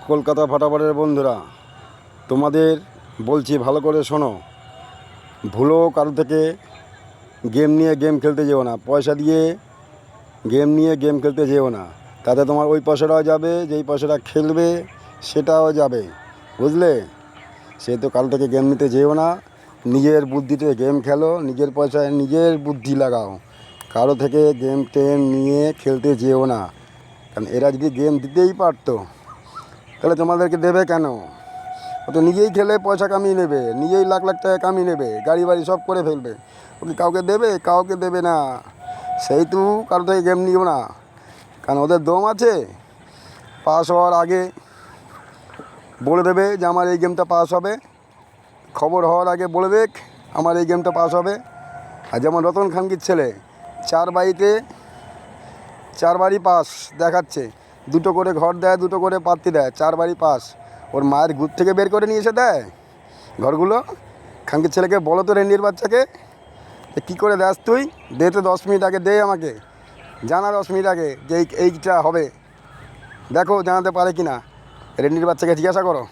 কলকাতা ফাটাফাটের বন্ধুরা, তোমাদের বলছি ভালো করে শোনো। ভুলেও কারো থেকে গেম খেলতে যেও না। পয়সা দিয়ে গেম খেলতে যেও না। তাতে তোমার ওই পয়সাটাও যাবে, যেই পয়সাটা খেলবে সেটাও যাবে, বুঝলে? সেহেতু কারো থেকে গেম নিতে যেও না। নিজের বুদ্ধিতে গেম খেলো, নিজের পয়সায় নিজের বুদ্ধি লাগাও। কারো থেকে টেম নিয়ে খেলতে যেও না। কারণ এরা যদি গেম দিতেই পারতো তাহলে তোমাদেরকে দেবে কেন? ও তো নিজেই খেলে পয়সা কামিয়ে নেবে, নিজেই লাখ লাখ টাকা কামিয়ে নেবে, গাড়ি বাড়ি সব করে ফেলবে। ওকে কাউকে দেবে? কাউকে দেবে না। সেহেতু কারো থেকে গেম নিও না। কারণ ওদের দম আছে। পাস হওয়ার আগে বলে দেবে যে আমার এই গেমটা পাস হবে। খবর হওয়ার আগে বলে দেখ আমার এই গেমটা পাস হবে। আর যেমন রতন খানকির ছেলে 4 বাড়ি পাস দেখাচ্ছে, 2টো করে ঘর দেয়, 2টো করে পাত্তি দেয়, 4 বাড়ি পাস। ওর মায়ের গুড় থেকে বের করে নিয়ে এসে দেয় ঘরগুলো। খানকির ছেলেকে বলো তো, রেন্ডির বাচ্চাকে, কী করে দেস তুই? দে তো 10 মিনিট আগে দে, আমাকে জানা 10 মিনিট আগে যে এইটা হবে। দেখো জানাতে পারে কি না, রেন্ডির বাচ্চাকে জিজ্ঞাসা করো।